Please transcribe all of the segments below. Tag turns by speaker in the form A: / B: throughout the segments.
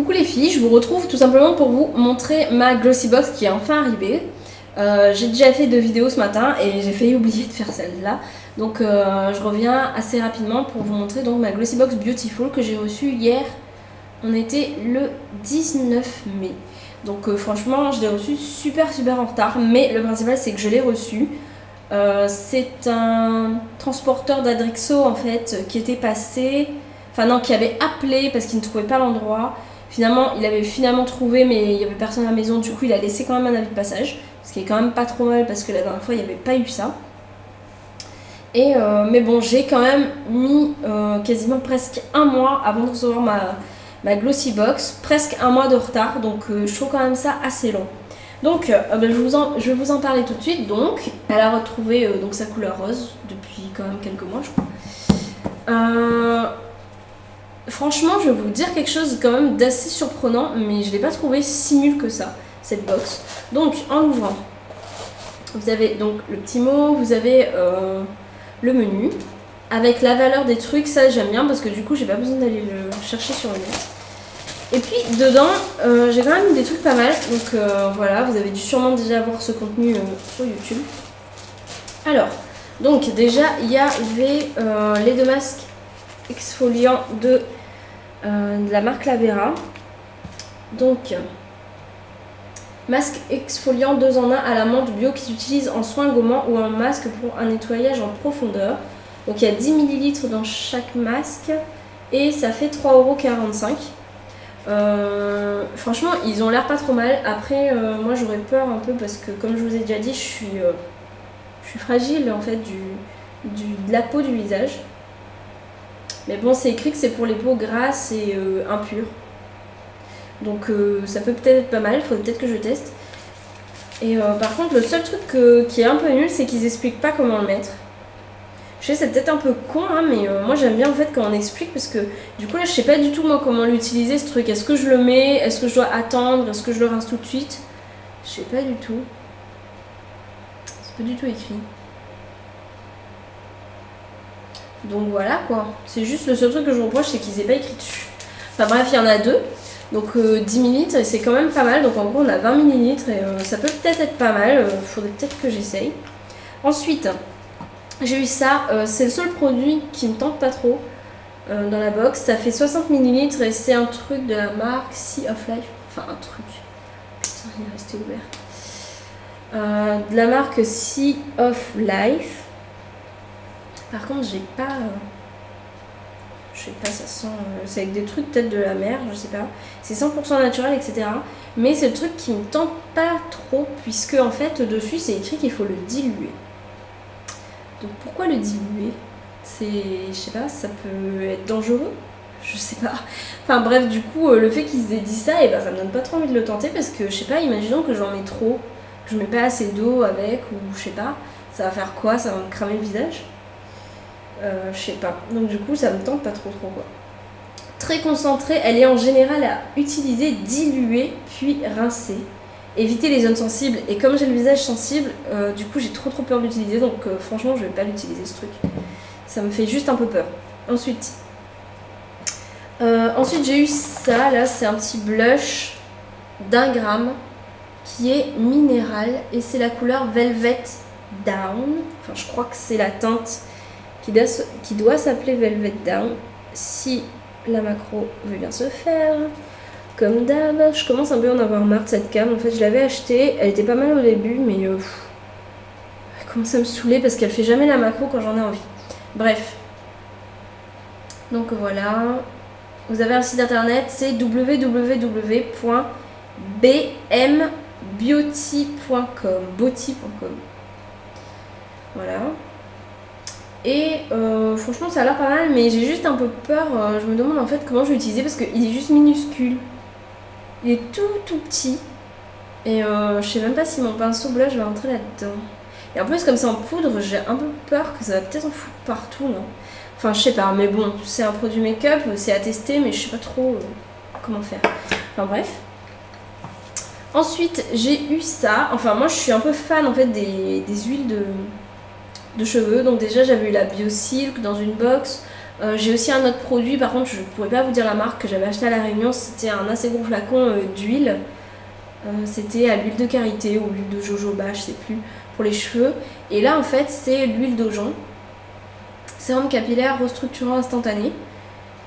A: Coucou les filles, je vous retrouve tout simplement pour vous montrer ma Glossy Box qui est enfin arrivée. J'ai déjà fait 2 vidéos ce matin et j'ai failli oublier de faire celle-là. Donc je reviens assez rapidement pour vous montrer donc ma Glossy Box Beautiful que j'ai reçue hier. On était le 19 mai. Donc franchement je l'ai reçue super en retard, mais le principal c'est que je l'ai reçue. C'est un transporteur d'Adrixo en fait qui était passé, enfin non, qui avait appelé parce qu'il ne trouvait pas l'endroit. Finalement il avait trouvé mais il n'y avait personne à la maison, du coup il a laissé quand même un avis de passage, ce qui est quand même pas trop mal parce que la dernière fois il n'y avait pas eu ça. Et mais bon, j'ai quand même mis quasiment presque un mois avant de recevoir ma Glossy Box, presque un mois de retard, donc je trouve quand même ça assez long. Donc je vais vous en parler tout de suite. Donc elle a retrouvé donc sa couleur rose depuis quand même quelques mois je crois. Franchement je vais vous dire quelque chose quand même d'assez surprenant, mais je ne l'ai pas trouvé si nul que ça, cette box. Donc en l'ouvrant, vous avez donc le petit mot, vous avez le menu avec la valeur des trucs, ça j'aime bien parce que du coup j'ai pas besoin d'aller le chercher sur le net. Et puis dedans, j'ai quand même des trucs pas mal, donc voilà, vous avez dû sûrement déjà voir ce contenu sur YouTube. Alors, donc déjà il y avait les 2 masques exfoliants de la marque Lavera. Donc, masque exfoliant 2 en 1 à la menthe bio qui s'utilise en soin gommant ou en masque pour un nettoyage en profondeur. Donc il y a 10 ml dans chaque masque et ça fait 3,45 €. Franchement ils ont l'air pas trop mal. Après moi j'aurais peur un peu parce que comme je vous ai déjà dit je suis fragile en fait de la peau du visage. Mais bon, c'est écrit que c'est pour les peaux grasses et impures. Donc ça peut peut-être être pas mal, il faut peut-être que je teste. Et par contre le seul truc qui est un peu nul, c'est qu'ils expliquent pas comment le mettre. Je sais, c'est peut-être un peu con hein, mais moi j'aime bien en fait quand on explique, parce que du coup là je sais pas du tout moi comment l'utiliser ce truc. Est-ce que je le mets? Est-ce que je dois attendre? Est-ce que je le rince tout de suite? Je sais pas du tout. C'est pas du tout écrit. Donc voilà quoi, c'est juste le seul truc que je reproche, c'est qu'ils aient pas écrit dessus. Enfin bref, il y en a 2, donc 10 ml c'est quand même pas mal. Donc en gros on a 20 ml et ça peut peut-être être pas mal, faudrait peut-être que j'essaye. Ensuite j'ai eu ça, c'est le seul produit qui me tente pas trop dans la box. Ça fait 60 ml et c'est un truc de la marque Sea of Life. Enfin un truc, putain il est resté ouvert. De la marque Sea of Life. Par contre, j'ai pas. Je sais pas, ça sent. C'est avec des trucs peut-être de la mer, je sais pas. C'est 100% naturel, etc. Mais c'est le truc qui me tente pas trop, puisque en fait, dessus, c'est écrit qu'il faut le diluer. Donc pourquoi le diluer? Je sais pas, ça peut être dangereux? Je sais pas. Enfin bref, du coup, le fait qu'ils aient dit ça, et ben, ça me donne pas trop envie de le tenter, parce que je sais pas, imaginons que j'en mets trop, que je mets pas assez d'eau avec, ou je sais pas. Ça va faire quoi? Ça va me cramer le visage? Je sais pas, donc du coup ça me tente pas trop quoi. Très concentrée, elle est en général à utiliser, diluer puis rincer. Éviter les zones sensibles, et comme j'ai le visage sensible, du coup j'ai trop peur d'utiliser, donc franchement je vais pas l'utiliser ce truc. Ça me fait juste un peu peur. Ensuite j'ai eu ça, là c'est un petit blush d'1 gramme qui est minéral et c'est la couleur Velvet Down. Enfin je crois que c'est la teinte qui doit s'appeler Velvet Down, si la macro veut bien se faire. Comme d'hab, je commence un peu à en avoir marre de cette cam. En fait, je l'avais achetée, elle était pas mal au début, mais elle commence à me saouler parce qu'elle fait jamais la macro quand j'en ai envie. Bref. Donc voilà. Vous avez un site internet, c'est www.bmbeauty.com. Voilà. Et franchement ça a l'air pas mal, mais j'ai juste un peu peur, je me demande en fait comment je vais l'utiliser parce qu'il est juste minuscule. Il est tout petit. Et je sais même pas si mon pinceau blush va rentrer là-dedans. Et en plus comme c'est en poudre, j'ai un peu peur que ça va peut-être en foutre partout, non? Enfin je sais pas, mais bon, c'est un produit make-up, c'est à tester, mais je sais pas trop comment faire. Enfin bref. Ensuite j'ai eu ça, enfin moi je suis un peu fan en fait des huiles de cheveux. Donc déjà j'avais eu la Bio Silk dans une box, J'ai aussi un autre produit, par contre je ne pourrais pas vous dire la marque, que j'avais acheté à La Réunion. C'était un assez gros flacon d'huile. C'était à l'huile de karité ou l'huile de jojoba, je sais plus, pour les cheveux. Et là en fait c'est l'huile d'Aujon. Sérum capillaire restructurant instantané.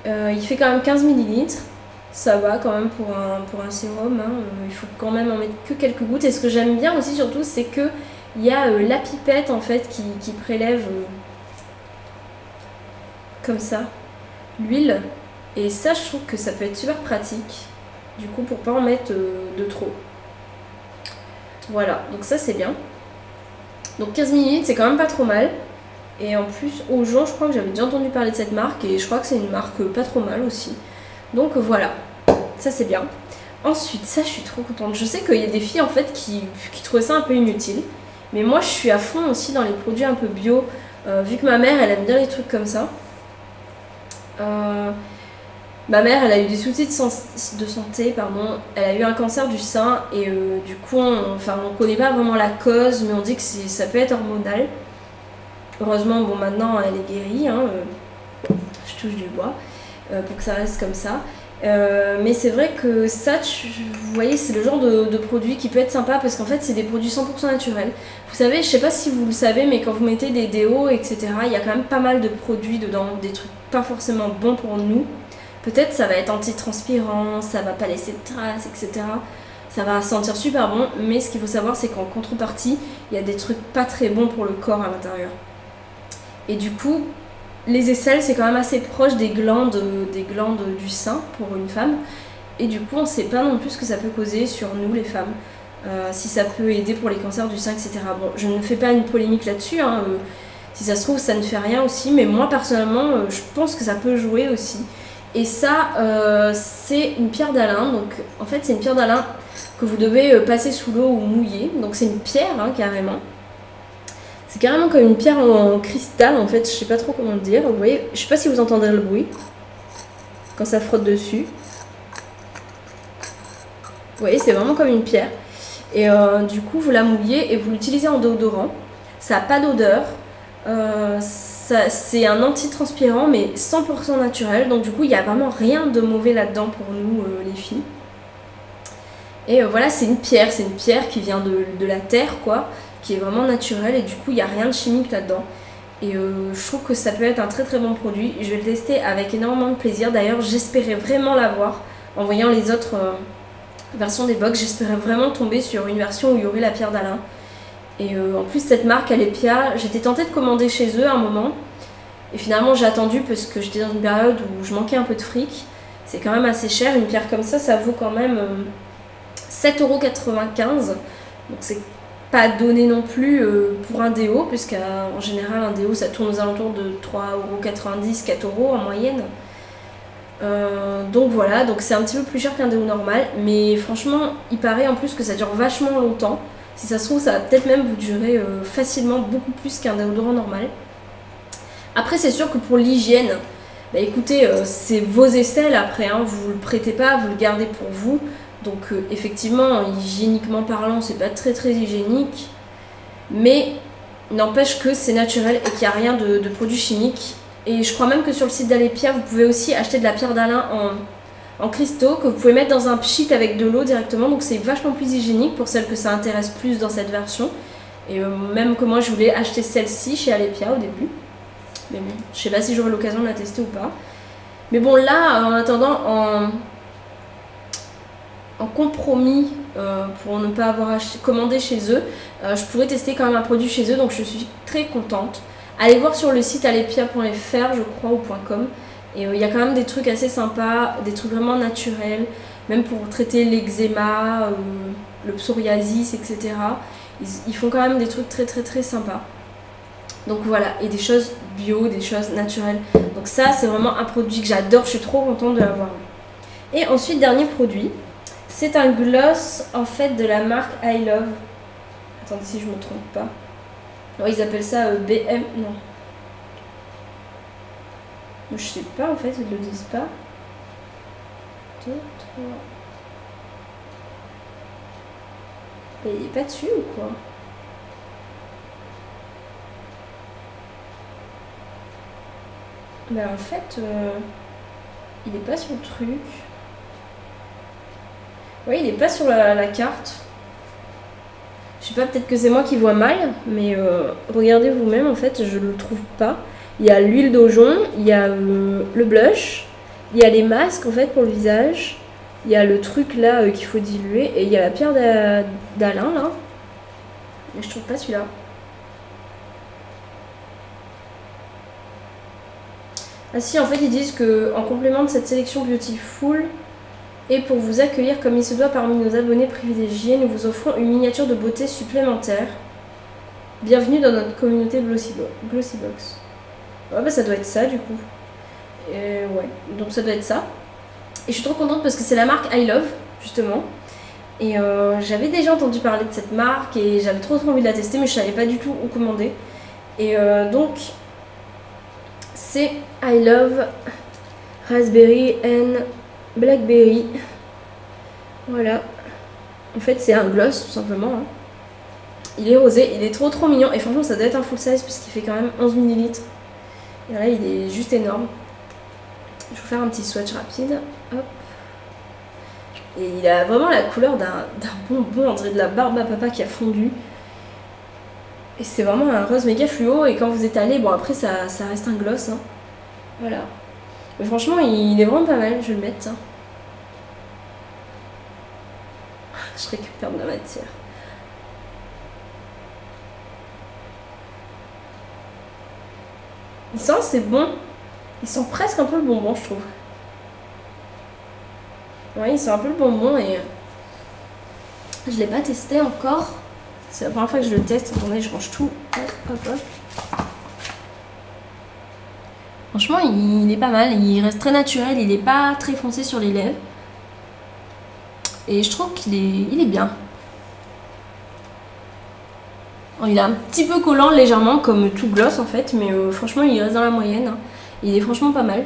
A: Il fait quand même 15 ml. Ça va quand même pour un sérum, hein. Il faut quand même en mettre que quelques gouttes. Et ce que j'aime bien aussi surtout, c'est que il y a la pipette en fait qui prélève comme ça l'huile. Et ça, je trouve que ça peut être super pratique. Du coup, pour pas en mettre de trop. Voilà, donc ça c'est bien. Donc 15 ml, c'est quand même pas trop mal. Et en plus, Aujon, je crois que j'avais déjà entendu parler de cette marque. Et je crois que c'est une marque pas trop mal aussi. Donc voilà, ça c'est bien. Ensuite, ça je suis trop contente. Je sais qu'il y a des filles en fait qui trouvaient ça un peu inutile. Mais moi je suis à fond aussi dans les produits un peu bio. Vu que ma mère elle aime bien les trucs comme ça. Ma mère elle a eu des soucis de santé, pardon. Elle a eu un cancer du sein et du coup on connaît pas vraiment la cause, mais on dit que ça peut être hormonal. Heureusement bon maintenant elle est guérie, hein, je touche du bois. Pour que ça reste comme ça. Mais c'est vrai que ça, vous voyez, c'est le genre de produit qui peut être sympa parce qu'en fait, c'est des produits 100% naturels. Vous savez, je sais pas si vous le savez, mais quand vous mettez des déos, etc., il y a quand même pas mal de produits dedans, des trucs pas forcément bons pour nous. Peut-être ça va être anti-transpirant, ça va pas laisser de traces, etc. Ça va sentir super bon, mais ce qu'il faut savoir, c'est qu'en contrepartie, il y a des trucs pas très bons pour le corps à l'intérieur. Et du coup, les aisselles, c'est quand même assez proche des glandes du sein pour une femme. Et du coup, on ne sait pas non plus ce que ça peut causer sur nous, les femmes. Si ça peut aider pour les cancers du sein, etc. Bon, je ne fais pas une polémique là-dessus. Hein, si ça se trouve, ça ne fait rien aussi. Mais moi, personnellement, je pense que ça peut jouer aussi. Et ça, c'est une pierre d'Alain. Donc, en fait, c'est une pierre d'Alain que vous devez passer sous l'eau ou mouiller. Donc, c'est une pierre, hein, carrément. C'est carrément comme une pierre en cristal en fait, je sais pas trop comment le dire. Vous voyez, je sais pas si vous entendez le bruit quand ça frotte dessus. Vous voyez, c'est vraiment comme une pierre. Et du coup, vous la mouillez et vous l'utilisez en déodorant. Ça n'a pas d'odeur. C'est un anti-transpirant mais 100% naturel. Donc du coup, il n'y a vraiment rien de mauvais là-dedans pour nous les filles. Et voilà, c'est une pierre qui vient de la terre quoi, qui est vraiment naturelle et du coup il n'y a rien de chimique là-dedans. Et je trouve que ça peut être un très très bon produit. Je vais le tester avec énormément de plaisir. D'ailleurs j'espérais vraiment l'avoir en voyant les autres versions des box. J'espérais vraiment tomber sur une version où il y aurait la pierre d'Alain. Et en plus cette marque Alepia, j'étais tentée de commander chez eux à un moment. Et finalement j'ai attendu parce que j'étais dans une période où je manquais un peu de fric. C'est quand même assez cher. Une pierre comme ça vaut quand même 7,95 €. Donc c'est pas donné non plus pour un déo, puisqu'en général un déo ça tourne aux alentours de 3,90 €, 4 € en moyenne. Donc voilà, donc c'est un petit peu plus cher qu'un déo normal, mais franchement il paraît en plus que ça dure vachement longtemps. Si ça se trouve ça va peut-être même vous durer facilement beaucoup plus qu'un déodorant normal. Après c'est sûr que pour l'hygiène, bah écoutez, c'est vos aisselles après, hein, vous le prêtez pas, vous le gardez pour vous. Donc effectivement, hygiéniquement parlant, c'est pas très très hygiénique, mais n'empêche que c'est naturel et qu'il n'y a rien de produits chimiques. Et je crois même que sur le site d'Alepia, vous pouvez aussi acheter de la pierre d'Alain en cristaux que vous pouvez mettre dans un pchit avec de l'eau directement. Donc c'est vachement plus hygiénique pour celles que ça intéresse plus dans cette version. Et même que moi je voulais acheter celle-ci chez Alepia au début. Mais bon, je sais pas si j'aurai l'occasion de la tester ou pas. Mais bon là, en attendant, en compromis pour ne pas avoir commandé chez eux, je pourrais tester quand même un produit chez eux, donc je suis très contente. Allez voir sur le site alepia.fr je crois ou .com, et il y a quand même des trucs assez sympas, des trucs vraiment naturels, même pour traiter l'eczéma, le psoriasis, etc. Ils font quand même des trucs très très très sympas. Donc voilà, et des choses bio, des choses naturelles. Donc ça c'est vraiment un produit que j'adore, je suis trop contente de l'avoir. Et ensuite dernier produit. C'est un gloss en fait de la marque I Love. Attendez si je me trompe pas. Non, ils appellent ça BM. Non. Je sais pas en fait, ils le disent pas. 2, 3. Mais il est pas dessus ou quoi? Bah en fait, il est pas sur le truc. Oui, il est pas sur la carte. Je sais pas, peut-être que c'est moi qui vois mal, mais regardez vous-même, en fait, je le trouve pas. Il y a l'huile d'Aujon, il y a le blush, il y a les masques, en fait, pour le visage. Il y a le truc, là, qu'il faut diluer, et il y a la pierre d'Alain, là. Mais je trouve pas celui-là. Ah si, en fait, ils disent que en complément de cette sélection Beautiful, et pour vous accueillir comme il se doit parmi nos abonnés privilégiés, nous vous offrons une miniature de beauté supplémentaire. Bienvenue dans notre communauté Glossybox. Ouais, bah ça doit être ça du coup. Ouais, donc ça doit être ça. Et je suis trop contente parce que c'est la marque I Love, justement. Et j'avais déjà entendu parler de cette marque et j'avais trop envie de la tester, mais je savais pas du tout où commander. Et donc, c'est I Love Raspberry and Blackberry. Voilà. En fait, c'est un gloss, tout simplement. Hein. Il est rosé, il est trop mignon. Et franchement, ça doit être un full size puisqu'il fait quand même 11 ml. Et là, il est juste énorme. Je vais vous faire un petit swatch rapide. Hop. Et il a vraiment la couleur d'un bonbon, on dirait de la barbe à papa qui a fondu. Et c'est vraiment un rose méga fluo. Et quand vous étalez, bon après ça reste un gloss. Hein. Voilà. Mais franchement, il est vraiment pas mal, je vais le mettre. Hein. Je récupère de la matière. Il sent, c'est bon. Il sent presque un peu le bonbon, je trouve. Ouais, il sent un peu le bonbon et je l'ai pas testé encore. C'est la première fois que je le teste. Attendez, je range tout. Hop. Franchement, il est pas mal. Il reste très naturel. Il est pas très foncé sur les lèvres. Et je trouve qu'il est bien. Il est un petit peu collant légèrement comme tout gloss en fait. Mais franchement, il reste dans la moyenne. Hein. Il est franchement pas mal.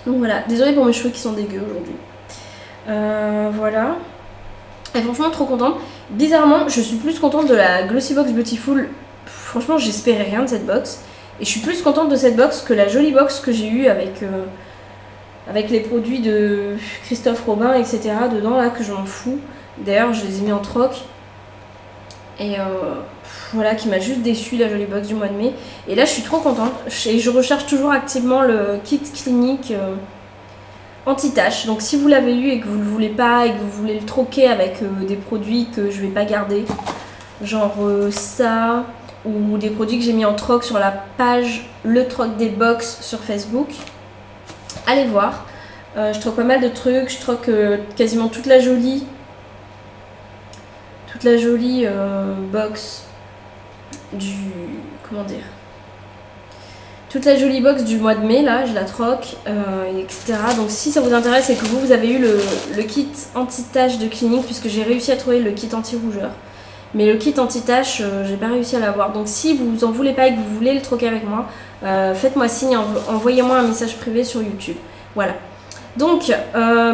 A: Donc voilà, désolée pour mes cheveux qui sont dégueux aujourd'hui. Voilà. Et franchement, trop contente. Bizarrement, je suis plus contente de la Glossybox Beautiful. Franchement, j'espérais rien de cette box. Et je suis plus contente de cette box que la jolie box que j'ai eue avec les produits de Christophe Robin, etc. dedans, là, que je m'en fous. D'ailleurs, je les ai mis en troc. Et voilà, qui m'a juste déçu la jolie box du mois de mai. Et là, je suis trop contente. Et je recherche toujours activement le kit clinique anti-tache. Donc, si vous l'avez eu et que vous ne le voulez pas et que vous voulez le troquer avec des produits que je vais pas garder, genre ça, ou des produits que j'ai mis en troc sur la page Le Troc des Box sur Facebook, allez voir. Je troque pas mal de trucs. Je troque quasiment toute la jolie box du... comment dire, toute la jolie box du mois de mai, là, je la troque, etc. Donc si ça vous intéresse et que vous avez eu le kit anti-tache de Clinique, puisque j'ai réussi à trouver le kit anti-rougeur, mais le kit anti-tache, j'ai pas réussi à l'avoir. Donc si vous en voulez pas et que vous voulez le troquer avec moi, faites-moi signe, envoyez-moi un message privé sur YouTube. Voilà. Donc,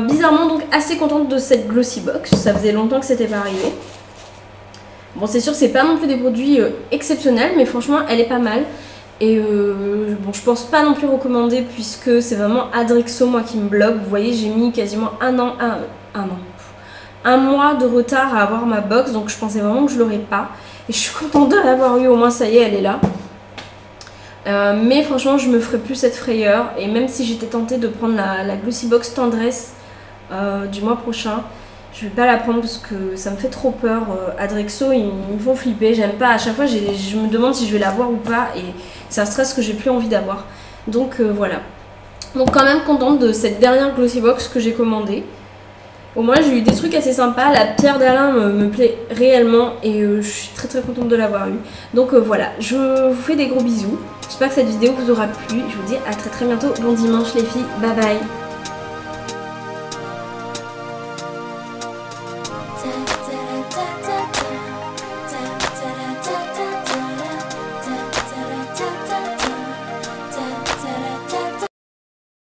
A: bizarrement, donc assez contente de cette Glossybox. Ça faisait longtemps que c'était pas arrivé. Bon, c'est sûr, c'est pas non plus des produits exceptionnels, mais franchement, elle est pas mal. Et bon, je pense pas non plus recommander puisque c'est vraiment Adrexo, moi, qui me bloque. Vous voyez, j'ai mis quasiment un mois de retard à avoir ma box, donc je pensais vraiment que je l'aurais pas. Et je suis contente de l'avoir eu, au moins ça y est, elle est là. Mais franchement, je me ferai plus cette frayeur. Et même si j'étais tentée de prendre la Glossybox Tendresse du mois prochain, je vais pas la prendre parce que ça me fait trop peur. Adrexo, ils me font flipper. J'aime pas. À chaque fois, je me demande si je vais l'avoir ou pas. Et c'est un stress que j'ai plus envie d'avoir. Donc voilà. Donc quand même contente de cette dernière Glossybox que j'ai commandée. Au moins, j'ai eu des trucs assez sympas. La pierre d'Alain me plaît réellement. Et je suis très contente de l'avoir eu. Donc voilà. Je vous fais des gros bisous. J'espère que cette vidéo vous aura plu. Je vous dis à très bientôt. Bon dimanche les filles. Bye bye.